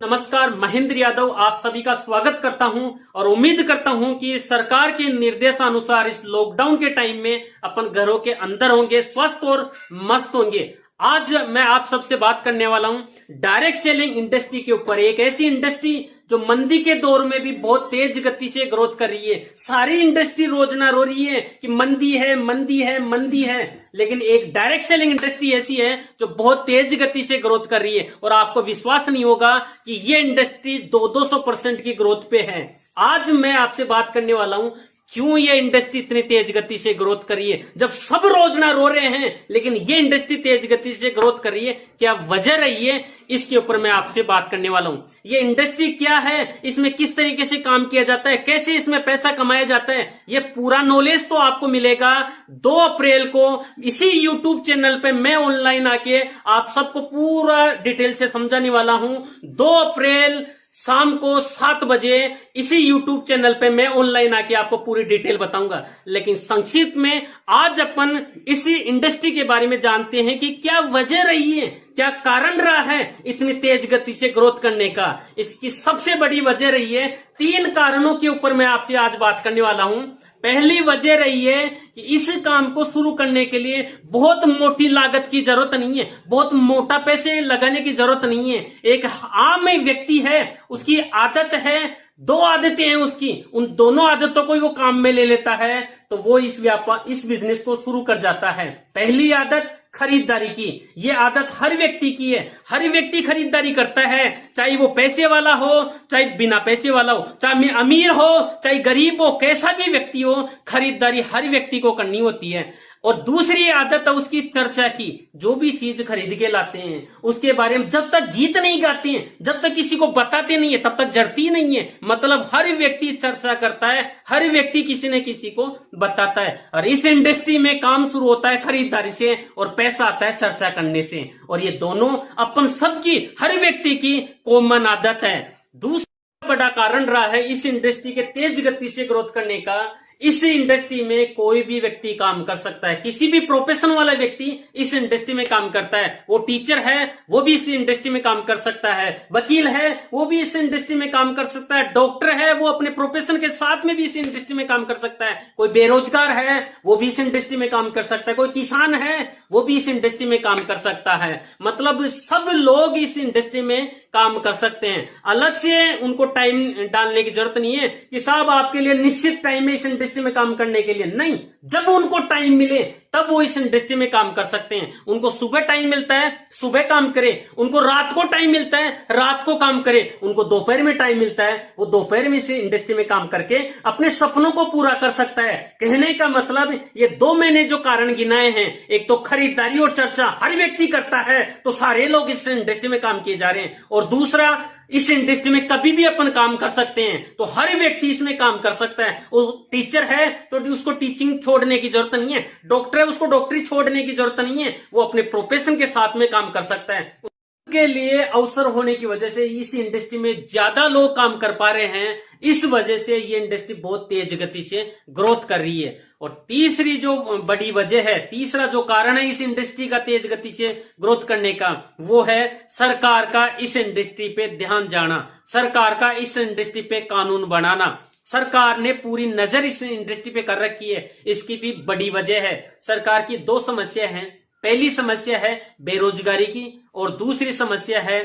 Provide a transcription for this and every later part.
नमस्कार, महेंद्र यादव आप सभी का स्वागत करता हूं और उम्मीद करता हूं कि सरकार के निर्देशानुसार इस लॉकडाउन के टाइम में अपन घरों के अंदर होंगे, स्वस्थ और मस्त होंगे। आज मैं आप सबसे बात करने वाला हूं डायरेक्ट सेलिंग इंडस्ट्री के ऊपर। एक ऐसी इंडस्ट्री जो मंदी के दौर में भी बहुत तेज गति से ग्रोथ कर रही है। सारी इंडस्ट्री रोजना रो रही है कि मंदी है, मंदी है, मंदी है, लेकिन एक डायरेक्ट सेलिंग इंडस्ट्री ऐसी है जो बहुत तेज गति से ग्रोथ कर रही है और आपको विश्वास नहीं होगा कि ये इंडस्ट्री 200% की ग्रोथ पे है। आज मैं आपसे बात करने वाला हूं क्यों ये इंडस्ट्री इतनी तेज गति से ग्रोथ कर रही है। जब सब रोजना रो रहे हैं लेकिन ये इंडस्ट्री तेज गति से ग्रोथ कर रही है, क्या वजह रही है, इसके ऊपर मैं आपसे बात करने वाला हूं। ये इंडस्ट्री क्या है, इसमें किस तरीके से काम किया जाता है, कैसे इसमें पैसा कमाया जाता है, ये पूरा नॉलेज तो आपको मिलेगा 2 अप्रैल को इसी YouTube चैनल पे। मैं ऑनलाइन आके आप सबको पूरा डिटेल से समझाने वाला हूं। 2 अप्रैल शाम को 7 बजे इसी YouTube चैनल पे मैं ऑनलाइन आके आपको पूरी डिटेल बताऊंगा। लेकिन संक्षिप्त में आज अपन इसी इंडस्ट्री के बारे में जानते हैं कि क्या वजह रही है, क्या कारण रहा है इतनी तेज गति से ग्रोथ करने का। इसकी सबसे बड़ी वजह रही है, 3 कारणों के ऊपर मैं आपसे आज बात करने वाला हूं। पहली वजह रही है कि इस काम को शुरू करने के लिए बहुत मोटी लागत की जरूरत नहीं है, बहुत मोटा पैसे लगाने की जरूरत नहीं है। एक आम व्यक्ति है, उसकी आदत है, 2 आदतें हैं उसकी, उन दोनों आदतों को वो काम में ले लेता है तो वो इस बिजनेस को शुरू कर जाता है। पहली आदत खरीदारी की। ये आदत हर व्यक्ति की है, हर व्यक्ति खरीदारी करता है, चाहे वो पैसे वाला हो चाहे बिना पैसे वाला हो, चाहे अमीर हो चाहे गरीब हो, कैसा भी व्यक्ति हो, खरीदारी हर व्यक्ति को करनी होती है। और दूसरी आदत है उसकी चर्चा की। जो भी चीज खरीद के लाते हैं उसके बारे में जब तक गीत नहीं गाते हैं, जब तक किसी को बताते नहीं है, तब तक जड़ती नहीं है। मतलब हर व्यक्ति चर्चा करता है, हर व्यक्ति किसी न किसी को बताता है। और इस इंडस्ट्री में काम शुरू होता है खरीदारी से और पैसा आता है चर्चा करने से। और ये दोनों अपन सबकी, हर व्यक्ति की कॉमन आदत है। दूसरा बड़ा कारण रहा है इस इंडस्ट्री के तेज गति से ग्रोथ करने का, इस इंडस्ट्री में कोई भी व्यक्ति काम कर सकता है। किसी भी प्रोफेशन वाला व्यक्ति इस इंडस्ट्री में काम करता है। वो टीचर है वो भी इस इंडस्ट्री में काम कर सकता है, वकील है वो भी इस इंडस्ट्री में काम कर सकता है, डॉक्टर है वो अपने प्रोफेशन के साथ में भी इस इंडस्ट्री में काम कर सकता है, कोई बेरोजगार है वो भी इस इंडस्ट्री में काम कर सकता है, कोई किसान है वो भी इस इंडस्ट्री में काम कर सकता है। मतलब सब लोग इस इंडस्ट्री में काम कर सकते हैं। अलग से उनको टाइम डालने की जरूरत नहीं है कि साहब आपके लिए निश्चित टाइम है इस इंडस्ट्री में काम करने के लिए। नहीं, जब उनको टाइम मिले तब वो इस इंडस्ट्री में काम कर सकते हैं। उनको सुबह टाइम मिलता है सुबह काम करे, उनको रात को टाइम मिलता है रात को काम करे, उनको दोपहर में टाइम मिलता है वो दोपहर में इस इंडस्ट्री में काम करके अपने सपनों को पूरा कर सकता है। कहने का मतलब ये 2 मैंने जो कारण गिनाए हैं, एक तो खरीदारी और चर्चा हर व्यक्ति करता है तो सारे लोग इस इंडस्ट्री में काम किए जा रहे हैं, और दूसरा इस इंडस्ट्री में कभी भी अपन काम कर सकते हैं तो हर व्यक्ति इसमें काम कर सकता है। वो टीचर है तो उसको टीचिंग छोड़ने की जरूरत नहीं है, डॉक्टर है उसको डॉक्टरी छोड़ने की जरूरत नहीं है, वो अपने प्रोफेशन के साथ में काम कर सकता है। के लिए अवसर होने की वजह से इस इंडस्ट्री में ज्यादा लोग काम कर पा रहे हैं। इस वजह से ये इंडस्ट्री बहुत तेज गति से ग्रोथ कर रही है। और तीसरी जो बड़ी वजह है, तीसरा जो कारण है इस इंडस्ट्री का तेज गति से ग्रोथ करने का, वो है सरकार का इस इंडस्ट्री पे ध्यान जाना, सरकार का इस इंडस्ट्री पे कानून बनाना। सरकार ने पूरी नजर इस इंडस्ट्री पे कर रखी है। इसकी भी बड़ी वजह है। सरकार की 2 समस्या हैं। पहली समस्या है बेरोजगारी की और दूसरी समस्या है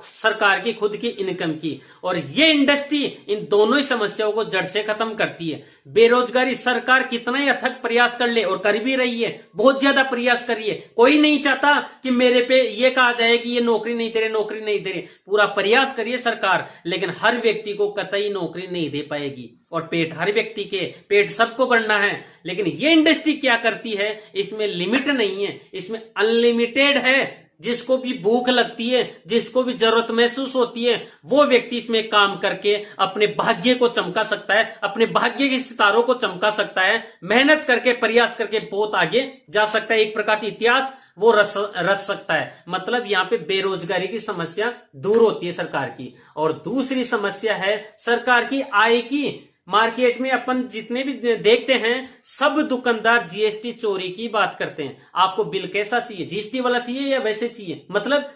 सरकार की खुद की इनकम की। और ये इंडस्ट्री इन दोनों ही समस्याओं को जड़ से खत्म करती है। बेरोजगारी सरकार कितना ही अथक प्रयास कर ले, और कर भी रही है, बहुत ज्यादा प्रयास कर रही है। कोई नहीं चाहता कि मेरे पे ये कहा जाए कि ये नौकरी नहीं दे रहे, नौकरी नहीं दे रहे। पूरा प्रयास करिए सरकार, लेकिन हर व्यक्ति को कतई नौकरी नहीं दे पाएगी। और पेट हर व्यक्ति के, पेट सबको भरना है। लेकिन ये इंडस्ट्री क्या करती है, इसमें लिमिट नहीं है, इसमें अनलिमिटेड है। जिसको भी भूख लगती है, जिसको भी जरूरत महसूस होती है, वो व्यक्ति इसमें काम करके अपने भाग्य को चमका सकता है, अपने भाग्य के सितारों को चमका सकता है। मेहनत करके, प्रयास करके बहुत आगे जा सकता है। एक प्रकार से इतिहास वो रच सकता है। मतलब यहाँ पे बेरोजगारी की समस्या दूर होती है सरकार की। और दूसरी समस्या है सरकार की आय की। मार्केट में अपन जितने भी देखते हैं सब दुकानदार जीएसटी चोरी की बात करते हैं। आपको बिल कैसा चाहिए, जीएसटी वाला चाहिए या वैसे चाहिए, मतलब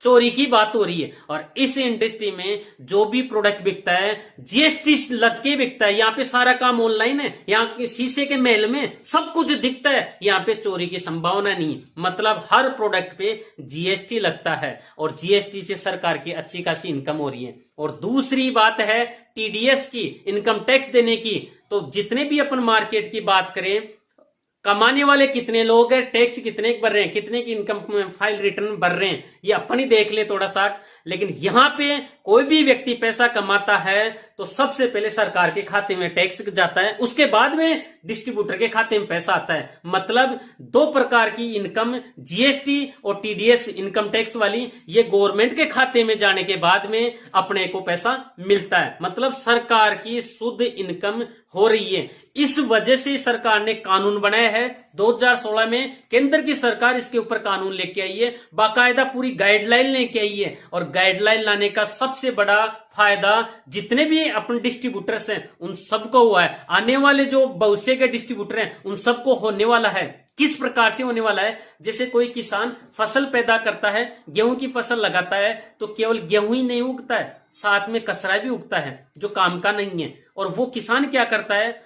चोरी की बात हो रही है। और इस इंडस्ट्री में जो भी प्रोडक्ट बिकता है जीएसटी लग के बिकता है। यहाँ पे सारा काम ऑनलाइन है, यहाँ के शीशे के महल में सब कुछ दिखता है, यहाँ पे चोरी की संभावना नहीं। मतलब हर प्रोडक्ट पे जीएसटी लगता है और जीएसटी से सरकार की अच्छी खासी इनकम हो रही है। और दूसरी बात है टीडीएस की, इनकम टैक्स देने की। तो जितने भी अपन मार्केट की बात करें, कमाने वाले कितने लोग हैं, टैक्स कितने भर रहे हैं, कितने की इनकम फाइल रिटर्न भर रहे हैं, ये अपन ही देख ले थोड़ा सा। लेकिन यहां पे कोई भी व्यक्ति पैसा कमाता है तो सबसे पहले सरकार के खाते में टैक्स जाता है, उसके बाद में डिस्ट्रीब्यूटर के खाते में पैसा आता है। मतलब दो प्रकार की इनकम, जीएसटी और टीडीएस इनकम टैक्स वाली, ये गवर्नमेंट के खाते में जाने के बाद में अपने को पैसा मिलता है। मतलब सरकार की शुद्ध इनकम हो रही है। इस वजह से सरकार ने कानून बनाया है। 2016 में केंद्र की सरकार इसके ऊपर कानून लेके आई है, बाकायदा पूरी गाइडलाइन लेके आई है। और गाइडलाइन लाने का सबसे बड़ा फायदा जितने भी अपन डिस्ट्रीब्यूटर्स हैं उन सबको हुआ है। आने वाले जो भविष्य के डिस्ट्रीब्यूटर हैं उन सबको होने वाला है। किस प्रकार से होने वाला है? जैसे कोई किसान फसल पैदा करता है, गेहूं की फसल लगाता है, तो केवल गेहूं ही नहीं उगता है, साथ में कचरा भी उगता है जो काम का नहीं है। और वो किसान क्या करता है,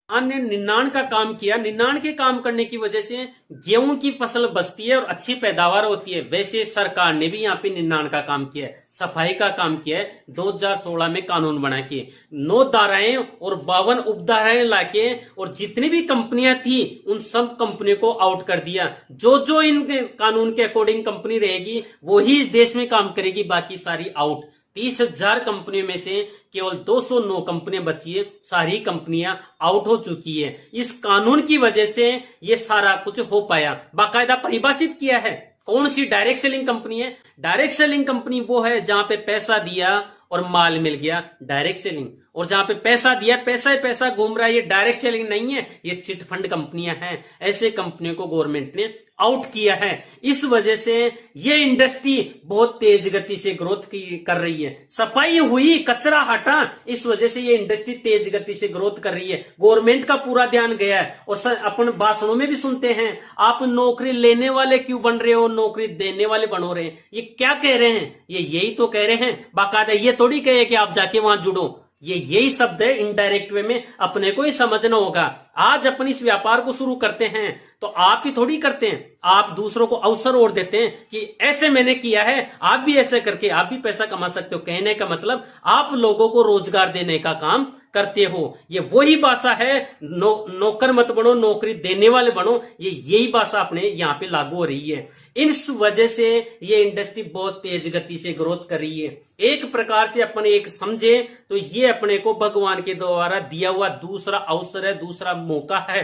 ने निन्नाण का काम किया, निन्नाण के काम करने की वजह से गेहूं की फसल बचती है और अच्छी पैदावार होती है। वैसे सरकार ने भी यहाँ पे निन्नाण का काम किया है, सफाई का काम किया है। 2016 में कानून बना के 9 धाराएं और 52 उपधाराएं लाके और जितनी भी कंपनियां थी उन सब कंपनियों को आउट कर दिया। जो इन कानून के अकॉर्डिंग कंपनी रहेगी वो ही इस देश में काम करेगी, बाकी सारी आउट। 30,000 कंपनियों में से केवल 209 कंपनियां बची है, सारी कंपनियां आउट हो चुकी है। इस कानून की वजह से ये सारा कुछ हो पाया। बाकायदा परिभाषित किया है कौन सी डायरेक्ट सेलिंग कंपनी है। डायरेक्ट सेलिंग कंपनी वो है जहां पे पैसा दिया और माल मिल गया, डायरेक्ट सेलिंग। और जहां पे पैसा दिया, पैसा ही पैसा घूम रहा है, ये डायरेक्ट सेलिंग नहीं है, ये चिट फंड कंपनियां हैं। ऐसे कंपनियों को गवर्नमेंट ने आउट किया है। इस वजह से ये इंडस्ट्री बहुत तेज गति से ग्रोथ कर रही है। सफाई हुई, कचरा हटा, इस वजह से ये इंडस्ट्री तेज गति से ग्रोथ कर रही है। गवर्नमेंट का पूरा ध्यान गया है। और अपन भाषणों में भी सुनते हैं, आप नौकरी लेने वाले क्यों बन रहे हो, नौकरी देने वाले बनो रहे हैं। ये क्या कह रहे हैं? ये यही तो कह रहे हैं। बाकायदा ये थोड़ी कहे कि आप जाके वहां जुड़ो, ये यही शब्द है। इनडायरेक्ट वे में अपने को ही समझना होगा। आज अपन इस व्यापार को शुरू करते हैं तो आप ही थोड़ी करते हैं, आप दूसरों को अवसर और देते हैं कि ऐसे मैंने किया है, आप भी ऐसे करके आप भी पैसा कमा सकते हो। कहने का मतलब आप लोगों को रोजगार देने का काम करते हो। ये वही भाषा है, नौकर मत बनो, नौकरी देने वाले बनो। ये यही भाषा अपने यहाँ पे लागू हो रही है। इस वजह से ये इंडस्ट्री बहुत तेज गति से ग्रोथ कर रही है। एक प्रकार से अपन एक समझे तो ये अपने को भगवान के द्वारा दिया हुआ दूसरा अवसर है, दूसरा मौका है।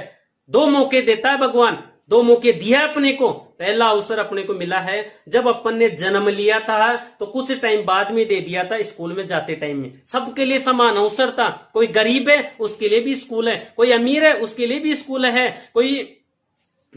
2 मौके देता है भगवान, 2 मौके दिया है अपने को। पहला अवसर अपने को मिला है जब अपन ने जन्म लिया था, तो कुछ टाइम बाद में दे दिया था स्कूल में जाते टाइम में। सबके लिए समान अवसर था। कोई गरीब है उसके लिए भी स्कूल है, कोई अमीर है उसके लिए भी स्कूल है, कोई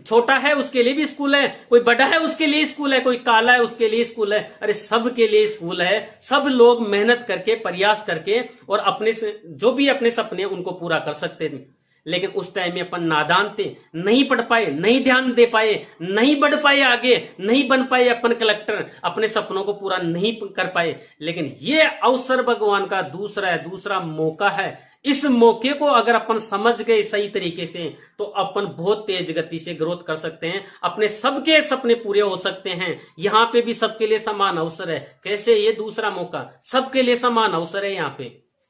छोटा है उसके लिए भी स्कूल है, कोई बड़ा है उसके लिए स्कूल है, कोई काला है उसके लिए स्कूल है। अरे सबके लिए स्कूल है। सब लोग मेहनत करके, प्रयास करके और अपने जो भी अपने सपने उनको पूरा कर सकते थे। लेकिन उस टाइम में अपन नादान थे, नहीं पढ़ पाए, नहीं ध्यान दे पाए, नहीं बढ़ पाए आगे, नहीं बन पाए अपन कलेक्टर, अपने सपनों को पूरा नहीं कर पाए। लेकिन ये अवसर भगवान का दूसरा है, दूसरा मौका है। इस मौके को अगर अपन समझ गए सही तरीके से तो अपन बहुत तेज गति से ग्रोथ कर सकते हैं, अपने सबके सपने पूरे हो सकते हैं। यहाँ पे भी सबके लिए समान अवसर है। कैसे? ये दूसरा मौका, सबके लिए समान अवसर है।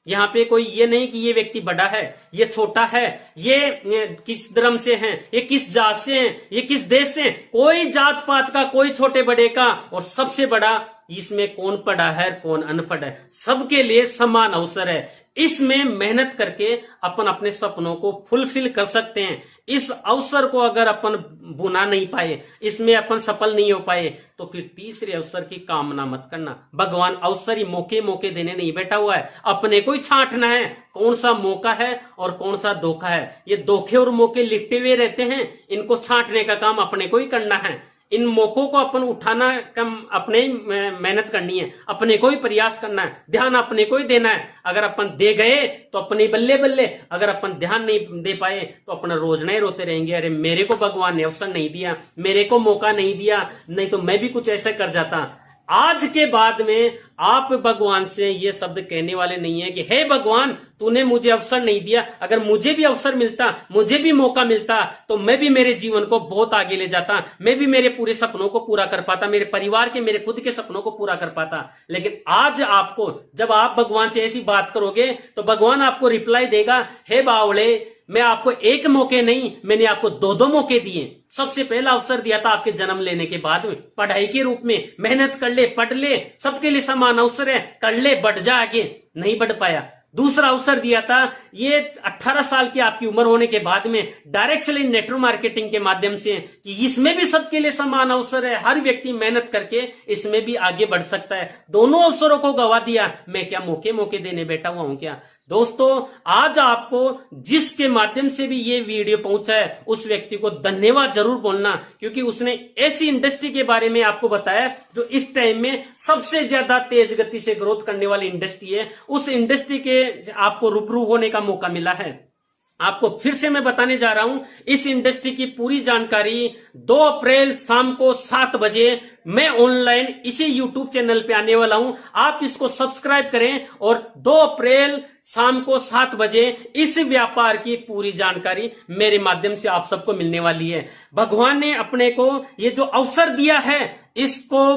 यहाँ पे कोई ये नहीं कि ये व्यक्ति बड़ा है, ये छोटा है, ये किस धर्म से हैं, ये किस जात से हैं, ये किस देश से हैं। कोई जात पात का, कोई छोटे बड़े का, और सबसे बड़ा इसमें कौन पढ़ा है कौन अनपढ़ है, सबके लिए समान अवसर है। इसमें मेहनत करके अपन अपने सपनों को फुलफिल कर सकते हैं। इस अवसर को अगर अपन बुना नहीं पाए, इसमें अपन सफल नहीं हो पाए, तो फिर तीसरे अवसर की कामना मत करना। भगवान अवसर ही मौके देने नहीं बैठा हुआ है, अपने को ही छांटना है कौन सा मौका है और कौन सा धोखा है। ये धोखे और मौके लिपटे हुए रहते हैं, इनको छांटने का काम अपने को ही करना है। इन मौकों को अपन उठाना कम, अपने ही मेहनत करनी है, अपने को ही प्रयास करना है, ध्यान अपने को ही देना है। अगर अपन दे गए तो अपने बल्ले बल्ले, अगर अपन ध्यान नहीं दे पाए तो अपना रोजना ही रोते रहेंगे, अरे मेरे को भगवान ने अवसर नहीं दिया, मेरे को मौका नहीं दिया, नहीं तो मैं भी कुछ ऐसा कर जाता। आज के बाद में आप भगवान से ये शब्द कहने वाले नहीं है कि हे भगवान तूने मुझे अवसर नहीं दिया, अगर मुझे भी अवसर मिलता, मुझे भी मौका मिलता तो मैं भी मेरे जीवन को बहुत आगे ले जाता, मैं भी मेरे पूरे सपनों को पूरा कर पाता, मेरे परिवार के, मेरे खुद के सपनों को पूरा कर पाता। लेकिन आज आपको, जब आप भगवान से ऐसी बात करोगे तो भगवान आपको रिप्लाई देगा, हे बावड़े मैं आपको एक मौके नहीं, मैंने आपको दो दो मौके दिए। सबसे पहला अवसर दिया था आपके जन्म लेने के बाद में, पढ़ाई के रूप में, मेहनत कर ले, पढ़ ले, सबके लिए समान अवसर है, कर ले, बढ़ जा आगे, नहीं बढ़ पाया। दूसरा अवसर दिया था ये 18 साल की आपकी उम्र होने के बाद में डायरेक्ट सेलिंग नेटवर्क मार्केटिंग के माध्यम से, कि इसमें भी सबके लिए समान अवसर है, हर व्यक्ति मेहनत करके इसमें भी आगे बढ़ सकता है। दोनों अवसरों को गवा दिया, मैं क्या मौके देने बैठा हुआ हूं क्या? दोस्तों आज आपको जिसके माध्यम से भी ये वीडियो पहुंचा है उस व्यक्ति को धन्यवाद जरूर बोलना, क्योंकि उसने ऐसी इंडस्ट्री के बारे में आपको बताया जो इस टाइम में सबसे ज्यादा तेज गति से ग्रोथ करने वाली इंडस्ट्री है। उस इंडस्ट्री के आपको रूबरू होने का मौका मिला है। आपको फिर से मैं बताने जा रहा हूं इस इंडस्ट्री की पूरी जानकारी 2 अप्रैल शाम को 7 बजे मैं ऑनलाइन इसी यूट्यूब चैनल पे आने वाला हूं। आप इसको सब्सक्राइब करें और 2 अप्रैल शाम को 7 बजे इस व्यापार की पूरी जानकारी मेरे माध्यम से आप सबको मिलने वाली है। भगवान ने अपने को ये जो अवसर दिया है इसको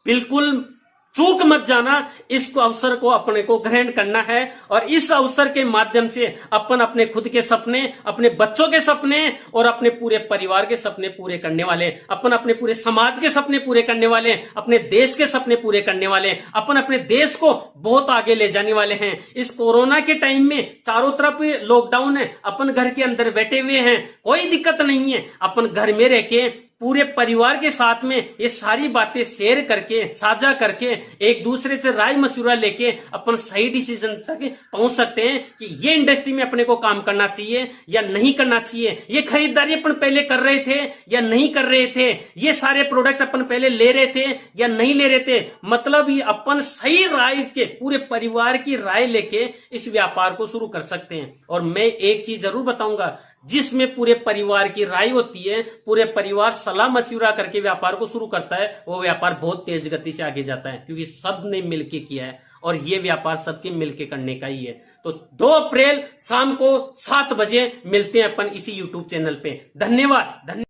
बिल्कुल चूक मत जाना, इस अवसर को अपने को ग्रहण करना है और इस अवसर के माध्यम से अपन अपने खुद के सपने, अपने बच्चों के सपने और अपने पूरे परिवार के सपने पूरे करने वाले, अपन अपने पूरे समाज के सपने पूरे करने वाले, अपने देश के सपने पूरे करने वाले, अपन अपने देश को बहुत आगे ले जाने वाले हैं। इस कोरोना के टाइम में चारों तरफ लॉकडाउन है, अपन घर के अंदर बैठे हुए हैं, कोई दिक्कत नहीं है, अपन घर में रह के पूरे परिवार के साथ में ये सारी बातें शेयर करके, साझा करके, एक दूसरे से राय मशवरा लेके अपन सही डिसीजन तक पहुंच सकते हैं कि ये इंडस्ट्री में अपने को काम करना चाहिए या नहीं करना चाहिए, ये खरीदारी अपन पहले कर रहे थे या नहीं कर रहे थे, ये सारे प्रोडक्ट अपन पहले ले रहे थे या नहीं ले रहे थे। मतलब ये अपन सही राय के, पूरे परिवार की राय लेके इस व्यापार को शुरू कर सकते हैं। और मैं एक चीज जरूर बताऊंगा, जिसमें पूरे परिवार की राय होती है, पूरे परिवार सलाह मशविरा करके व्यापार को शुरू करता है, वो व्यापार बहुत तेज गति से आगे जाता है, क्योंकि सब ने मिलके किया है और ये व्यापार सबके मिलके करने का ही है। तो 2 अप्रैल शाम को 7 बजे मिलते हैं अपन इसी यूट्यूब चैनल पे। धन्यवाद।